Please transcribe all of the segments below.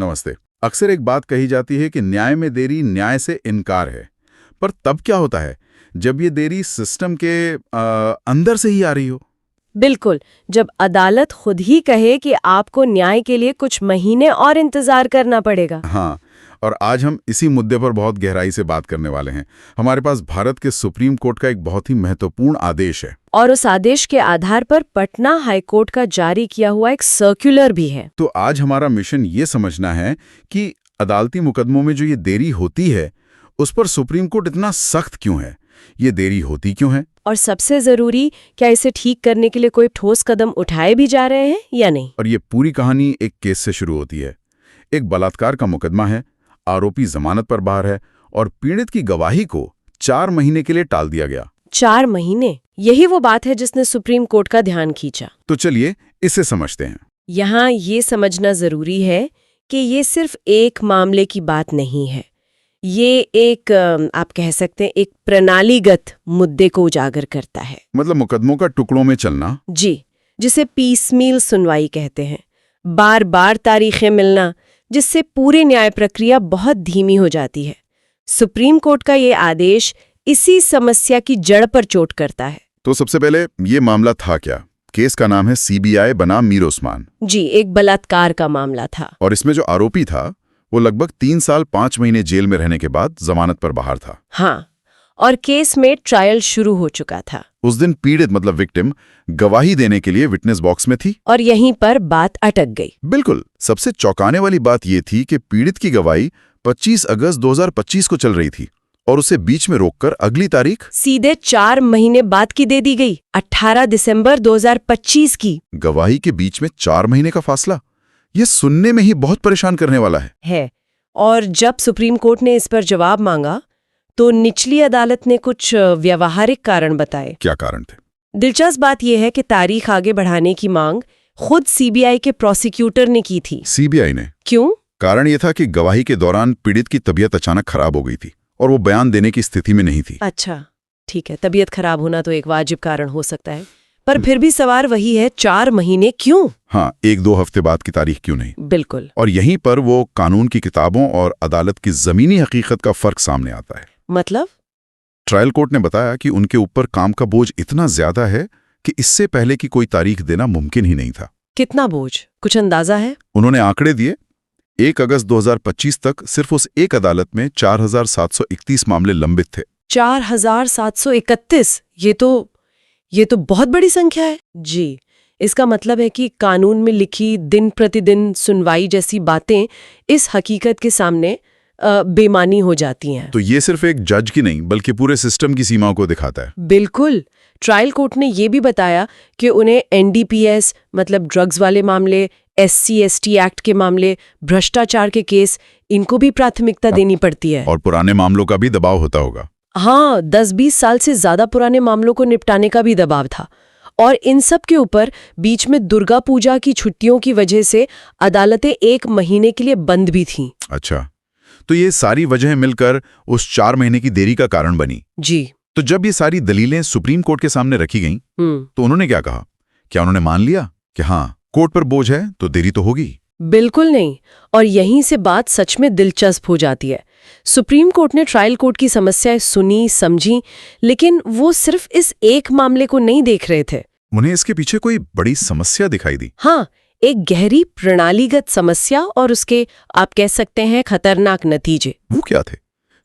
नमस्ते। अक्सर एक बात कही जाती है कि न्याय में देरी न्याय से इनकार है। पर तब क्या होता है जब ये देरी सिस्टम के अंदर से ही आ रही हो? बिल्कुल, जब अदालत खुद ही कहे कि आपको न्याय के लिए कुछ महीने और इंतजार करना पड़ेगा। हाँ, और आज हम इसी मुद्दे पर बहुत गहराई से बात करने वाले हैं। हमारे पास भारत के सुप्रीम कोर्ट का एक बहुत ही महत्वपूर्ण आदेश है, और उस आदेश के आधार पर पटना हाईकोर्ट का जारी किया हुआ एक सर्कुलर भी है। तो आज हमारा मिशन ये समझना है कि अदालती मुकदमों में जो ये देरी होती है उस पर सुप्रीम कोर्ट इतना सख्त क्यों है, ये देरी होती क्यों है, और सबसे जरूरी, क्या इसे ठीक करने के लिए कोई ठोस कदम उठाए भी जा रहे हैं या नहीं। और ये पूरी कहानी एक केस से शुरू होती है। एक बलात्कार का मुकदमा है, आरोपी जमानत पर बाहर है और पीड़ित की गवाही को 4 महीने के लिए टाल दिया गया। 4 महीने, यही वो बात है जिसने सुप्रीम कोर्ट का ध्यान खींचा। तो चलिए इसे समझते हैं। यहाँ ये समझना जरूरी है कि ये सिर्फ एक मामले की बात नहीं है। ये एक, आप कह सकते हैं, एक प्रणालीगत मुद्दे को उजागर करता है। मतलब मुकदमों का टुकड़ों में चलना। जी, जिसे पीसमील सुनवाई कहते हैं। बार बार तारीखें मिलना, जिससे पूरी न्याय प्रक्रिया बहुत धीमी हो जाती है। सुप्रीम कोर्ट का ये आदेश इसी समस्या की जड़ पर चोट करता है। तो सबसे पहले ये मामला था क्या? केस का नाम है सीबीआई बनाम मीर उस्मान। जी, एक बलात्कार का मामला था। और इसमें जो आरोपी था वो लगभग 3 साल 5 महीने जेल में रहने के बाद जमानत पर बाहर था। हाँ, और केस में ट्रायल शुरू हो चुका था। उस दिन पीड़ित मतलब विक्टिम गवाही देने के लिए विटनेस बॉक्स में थी और यहीं पर बात अटक गई। बिल्कुल। सबसे चौंकाने वाली बात ये थी कि पीड़ित की गवाही 25 अगस्त 2025 को चल रही थी और उसे बीच में रोककर अगली तारीख सीधे 4 महीने बाद की दे दी गई, 18 दिसंबर 2025 की। गवाही के बीच में 4 महीने का फासला, ये सुनने में ही बहुत परेशान करने वाला है। और जब सुप्रीम कोर्ट ने इस पर जवाब मांगा तो निचली अदालत ने कुछ व्यावहारिक कारण बताए। क्या कारण थे? दिलचस्प बात यह है कि तारीख आगे बढ़ाने की मांग खुद सीबीआई के प्रोसिक्यूटर ने की थी। सीबीआई ने? क्यों? कारण यह था कि गवाही के दौरान पीड़ित की तबीयत अचानक खराब हो गई थी और वो बयान देने की स्थिति में नहीं थी। अच्छा, ठीक है, तबीयत खराब होना तो एक वाजिब कारण हो सकता है, पर फिर भी सवाल वही है, 4 महीने क्यों? हाँ, 1-2 हफ्ते बाद की तारीख क्यों नहीं? बिल्कुल। और यहीं पर वो कानून की किताबों और अदालत की जमीनी हकीकत का फर्क सामने आता है। मतलब? ट्रायल कोर्ट ने बताया कि उनके ऊपर काम का बोझ इतना ज्यादा है कि इससे पहले की कोई तारीख देना मुमकिन ही नहीं था। कितना बोझ, कुछ अंदाजा है? उन्होंने आंकड़े दिए। 1 अगस्त 2025 तक सिर्फ उस एक अदालत में 4731 मामले लंबित थे। 4731? ये तो बहुत बड़ी संख्या है। जी, इसका मतलब है कि कानून में लिखी दिन प्रतिदिन सुनवाई जैसी बातें इस हकीकत के सामने बेमानी हो जाती हैं। तो ये सिर्फ एक जज की नहीं बल्कि पूरे सिस्टम की सीमाओं को दिखाता है। बिल्कुल। ट्रायल कोर्ट ने ये भी बताया कि उन्हें एनडीपीएस मतलब ड्रग्स वाले मामले, SC/ST एक्ट के मामले, भ्रष्टाचार के केस, इनको भी प्राथमिकता देनी पड़ती है। और पुराने मामलों का भी दबाव होता होगा। हाँ, 10-20 साल से ज्यादा पुराने मामलों को निपटाने का भी दबाव था। और इन सब के ऊपर बीच में दुर्गा पूजा की छुट्टियों की वजह से अदालतें 1 महीने के लिए बंद भी थीं। अच्छा, तो ये सारी वजहें मिलकर उस 4 महीने की देरी का कारण बनी। जी। तो जब ये सारी दलीलें सुप्रीम कोर्ट के सामने रखी गईं, तो उन्होंने क्या कहा? क्या उन्होंने मान लिया कि हाँ, कोर्ट पर बोझ है तो देरी तो होगी? बिल्कुल नहीं। और यहीं से बात सच में दिलचस्प हो जाती है। सुप्रीम कोर्ट ने ट्रायल कोर्ट की समस्याएं सुनी, समझी, लेकिन वो सिर्फ इस एक मामले को नहीं देख रहे थे। उन्हें इसके पीछे कोई बड़ी समस्या दिखाई दी। हाँ, एक गहरी प्रणालीगत समस्या और उसके, आप कह सकते हैं, खतरनाक नतीजे। वो क्या थे?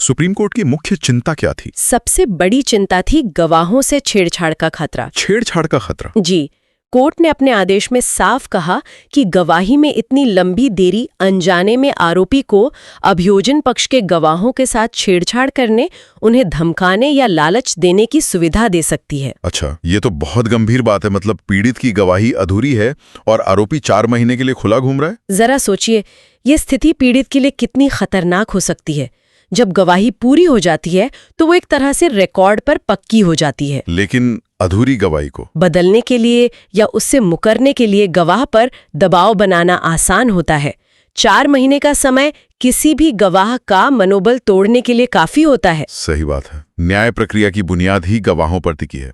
सुप्रीम कोर्ट की मुख्य चिंता क्या थी? सबसे बड़ी चिंता थी गवाहों से छेड़छाड़ का खतरा। छेड़छाड़ का खतरा? जी, कोर्ट ने अपने आदेश में साफ कहा कि गवाही में इतनी लंबी देरी अनजाने में आरोपी को अभियोजन पक्ष के गवाहों के साथ छेड़छाड़ करने, उन्हें धमकाने या लालच देने की सुविधा दे सकती है। अच्छा, ये तो बहुत गंभीर बात है। मतलब पीड़ित की गवाही अधूरी है और आरोपी 4 महीने के लिए खुला घूम रहा है। जरा सोचिए, ये स्थिति पीड़ित के लिए कितनी खतरनाक हो सकती है। जब गवाही पूरी हो जाती है तो वो एक तरह से रिकॉर्ड पर पक्की हो जाती है। लेकिन अधूरी गवाही को बदलने के लिए या उससे मुकरने के लिए गवाह पर दबाव बनाना आसान होता है। 4 महीने का समय किसी भी गवाह का मनोबल तोड़ने के लिए काफी होता है। सही बात है। न्याय प्रक्रिया की बुनियाद ही गवाहों पर टिकी है।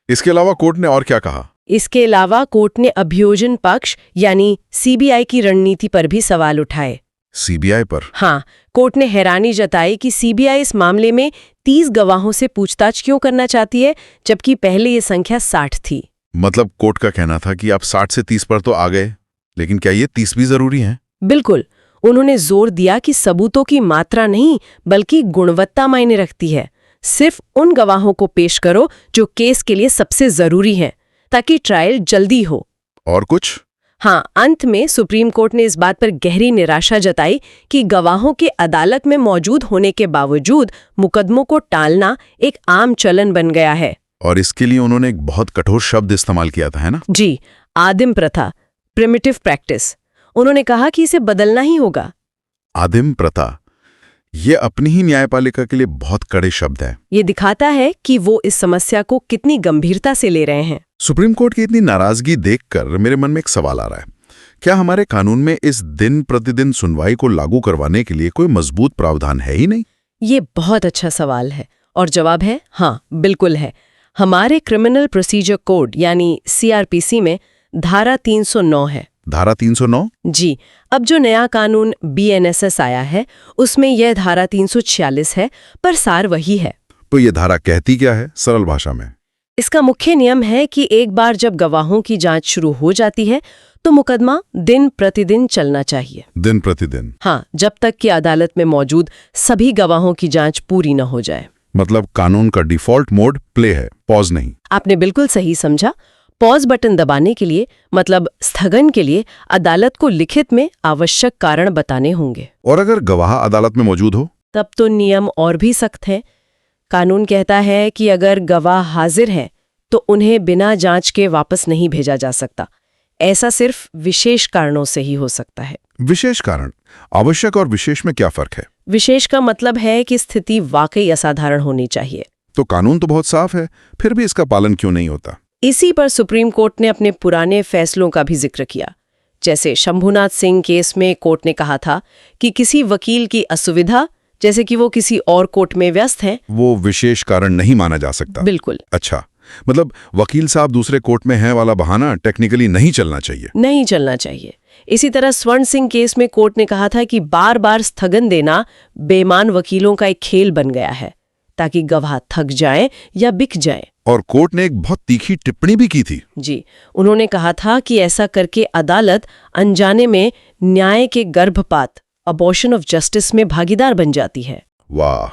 इसके अलावा कोर्ट ने और क्या कहा? इसके अलावा कोर्ट ने अभियोजन पक्ष यानी सीबीआई की रणनीति पर भी सवाल उठाए। सीबीआई पर? हाँ, कोर्ट ने हैरानी जताई कि सीबीआई इस मामले में 30 गवाहों से पूछताछ क्यों करना चाहती है, जबकि पहले ये संख्या 60 थी। मतलब कोर्ट का कहना था कि आप 60 से 30 पर तो आ गए, लेकिन क्या ये 30 भी जरूरी है? बिल्कुल। उन्होंने जोर दिया कि सबूतों की मात्रा नहीं बल्कि गुणवत्ता मायने रखती है। सिर्फ उन गवाहों को पेश करो जो केस के लिए सबसे जरूरी हैं, ताकि ट्रायल जल्दी हो। और कुछ? हाँ, अंत में सुप्रीम कोर्ट ने इस बात पर गहरी निराशा जताई कि गवाहों के अदालत में मौजूद होने के बावजूद मुकदमों को टालना एक आम चलन बन गया है। और इसके लिए उन्होंने एक बहुत कठोर शब्द इस्तेमाल किया था, है ना? जी, आदिम प्रथा, प्रिमिटिव प्रैक्टिस। उन्होंने कहा कि इसे बदलना ही होगा। आदिम प्रथा, ये अपनी ही न्यायपालिका के लिए बहुत कड़े शब्द हैं। ये दिखाता है कि वो इस समस्या को कितनी गंभीरता से ले रहे हैं। सुप्रीम कोर्ट की इतनी नाराजगी देखकर मेरे मन में एक सवाल आ रहा है। क्या हमारे कानून में इस दिन प्रतिदिन सुनवाई को लागू करवाने के लिए कोई मजबूत प्रावधान है ही नहीं? ये बहुत अच्छा सवाल है और जवाब है हाँ, बिल्कुल है। हमारे क्रिमिनल प्रोसीजर कोड यानी सीआरपीसी में धारा 309 है। धारा 309? जी, अब जो नया कानून बीएनएसएस आया है उसमें यह धारा 346 है, पर सार वही है। तो ये धारा कहती क्या है सरल भाषा में? इसका मुख्य नियम है कि एक बार जब गवाहों की जांच शुरू हो जाती है तो मुकदमा दिन प्रतिदिन चलना चाहिए। दिन प्रतिदिन? हाँ, जब तक कि अदालत में मौजूद सभी गवाहों की जांच पूरी न हो जाए। मतलब कानून का डिफॉल्ट मोड प्ले है, पॉज नहीं। आपने बिल्कुल सही समझा। पॉज बटन दबाने के लिए, मतलब स्थगन के लिए, अदालत को लिखित में आवश्यक कारण बताने होंगे। और अगर गवाह अदालत में मौजूद हो? तब तो नियम और भी सख्त है। कानून कहता है कि अगर गवाह हाजिर है तो उन्हें बिना जांच के वापस नहीं भेजा जा सकता। ऐसा सिर्फ विशेष कारणों से ही हो सकता है। विशेष कारण? आवश्यक और विशेष में क्या फर्क है? विशेष का मतलब है कि स्थिति वाकई असाधारण होनी चाहिए। तो कानून तो बहुत साफ है, फिर भी इसका पालन क्यों नहीं होता? इसी पर सुप्रीम कोर्ट ने अपने पुराने फैसलों का भी जिक्र किया। जैसे शंभुनाथ सिंह केस में कोर्ट ने कहा था कि किसी वकील की असुविधा, जैसे कि वो किसी और कोर्ट में व्यस्त हैं, वो विशेष कारण नहीं माना जा सकता। बिल्कुल। अच्छा, मतलब वकील साहब दूसरे कोर्ट में हैं वाला बहाना टेक्निकली नहीं चलना चाहिए। नहीं चलना चाहिए। इसी तरह स्वर्ण सिंह केस में कोर्ट ने कहा था कि बार बार स्थगन देना बेईमान वकीलों का एक खेल बन गया है, ताकि गवाह थक जाएं या बिक जाएं। और कोर्ट ने एक बहुत तीखी टिप्पणी भी की थी। जी, उन्होंने कहा था कि ऐसा करके अदालत अनजाने में न्याय के गर्भपात, अबॉर्शन ऑफ जस्टिस में भागीदार बन जाती है। वाह,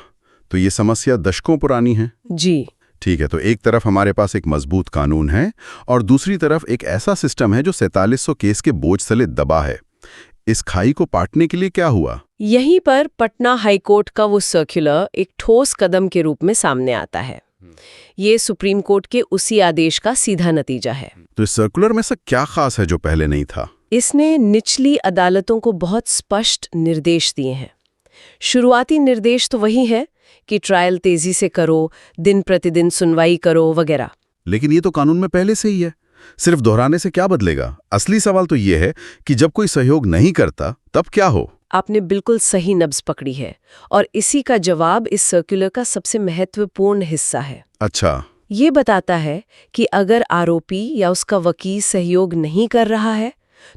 तो ये समस्या दशकों पुरानी है। जी, ठीक है, तो एक तरफ हमारे पास एक मजबूत कानून है और दूसरी तरफ एक ऐसा सिस्टम है जो 4700 केस के बोझ तले दबा है। इस खाई को पाटने के लिए क्या हुआ? यहीं पर पटना हाईकोर्ट का वो सर्कुलर एक ठोस कदम के रूप में सामने आता है। ये सुप्रीम कोर्ट के उसी आदेश का सीधा नतीजा है। तो इस सर्कुलर में ऐसा क्या खास है जो पहले नहीं था? इसने निचली अदालतों को बहुत स्पष्ट निर्देश दिए हैं। शुरुआती निर्देश तो वही है कि ट्रायल तेजी से करो, दिन प्रतिदिन सुनवाई करो वगैरह। लेकिन ये तो कानून में पहले से ही है। सिर्फ दोहराने से क्या बदलेगा? असली सवाल तो ये है कि जब कोई सहयोग नहीं करता तब क्या हो? आपने बिल्कुल सही नब्ज पकड़ी है और इसी का जवाब इस सर्कुलर का सबसे महत्वपूर्ण हिस्सा है। अच्छा, ये बताता है कि अगर आरोपी या उसका वकील सहयोग नहीं कर रहा है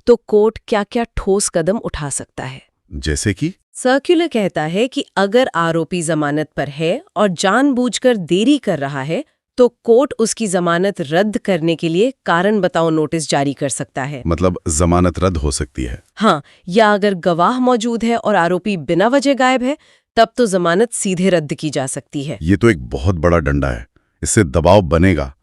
तो कोर्ट क्या-क्या ठोस कदम उठा सकता है। जैसे कि? सर्कुलर कहता है कि अगर आरोपी जमानत पर है और जानबूझकर देरी कर रहा है तो कोर्ट उसकी जमानत रद्द करने के लिए कारण बताओ नोटिस जारी कर सकता है। मतलब जमानत रद्द हो सकती है? हाँ, या अगर गवाह मौजूद है और आरोपी बिना वजह गायब है तब तो जमानत सीधे रद्द की जा सकती है। ये तो एक बहुत बड़ा डंडा है, इससे दबाव बनेगा।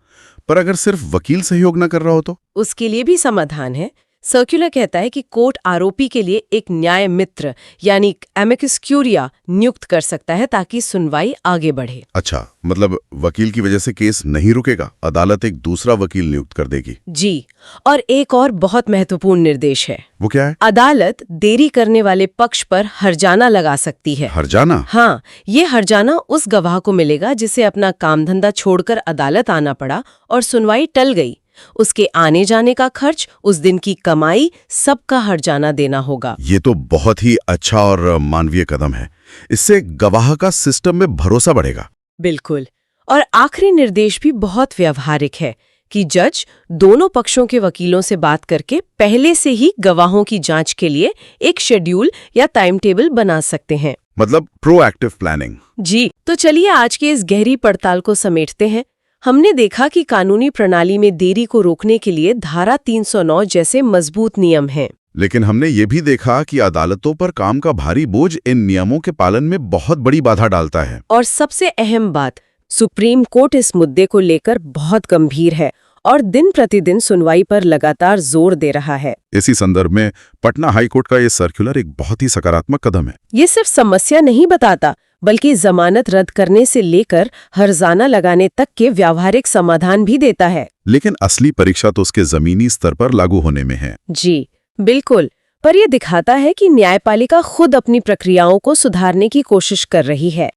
पर अगर सिर्फ वकील सहयोग न कर रहा हो तो? उसके लिए भी समाधान है। सर्कुलर कहता है कि कोर्ट आरोपी के लिए एक न्याय मित्र यानी एमिकस क्यूरिया नियुक्त कर सकता है ताकि सुनवाई आगे बढ़े। अच्छा, मतलब वकील की वजह से केस नहीं रुकेगा, अदालत एक दूसरा वकील नियुक्त कर देगी। जी, और एक और बहुत महत्वपूर्ण निर्देश है। वो क्या है? अदालत देरी करने वाले पक्ष पर हर्जाना लगा सकती है। हर्जाना? हाँ, ये हर्जाना उस गवाह को मिलेगा जिसे अपना काम धंधा छोड़कर अदालत आना पड़ा और सुनवाई टल गई। उसके आने जाने का खर्च, उस दिन की कमाई, सबका हर्जाना देना होगा। ये तो बहुत ही अच्छा और मानवीय कदम है। इससे गवाह का सिस्टम में भरोसा बढ़ेगा। बिल्कुल। और आखिरी निर्देश भी बहुत व्यवहारिक है कि जज दोनों पक्षों के वकीलों से बात करके पहले से ही गवाहों की जांच के लिए एक शेड्यूल या टाइम टेबल बना सकते हैं। मतलब प्रोएक्टिव प्लानिंग। जी, तो चलिए आज के इस गहरी पड़ताल को समेटते हैं। हमने देखा कि कानूनी प्रणाली में देरी को रोकने के लिए धारा 309 जैसे मजबूत नियम हैं। लेकिन हमने ये भी देखा कि अदालतों पर काम का भारी बोझ इन नियमों के पालन में बहुत बड़ी बाधा डालता है। और सबसे अहम बात, सुप्रीम कोर्ट इस मुद्दे को लेकर बहुत गंभीर है और दिन प्रतिदिन सुनवाई पर लगातार जोर दे रहा है। इसी संदर्भ में पटना हाई कोर्ट का ये सर्कुलर एक बहुत ही सकारात्मक कदम है। ये सिर्फ समस्या नहीं बताता, बल्कि जमानत रद्द करने से लेकर हर्जाना लगाने तक के व्यावहारिक समाधान भी देता है। लेकिन असली परीक्षा तो उसके जमीनी स्तर पर लागू होने में है। जी बिल्कुल, पर यह दिखाता है कि न्यायपालिका खुद अपनी प्रक्रियाओं को सुधारने की कोशिश कर रही है।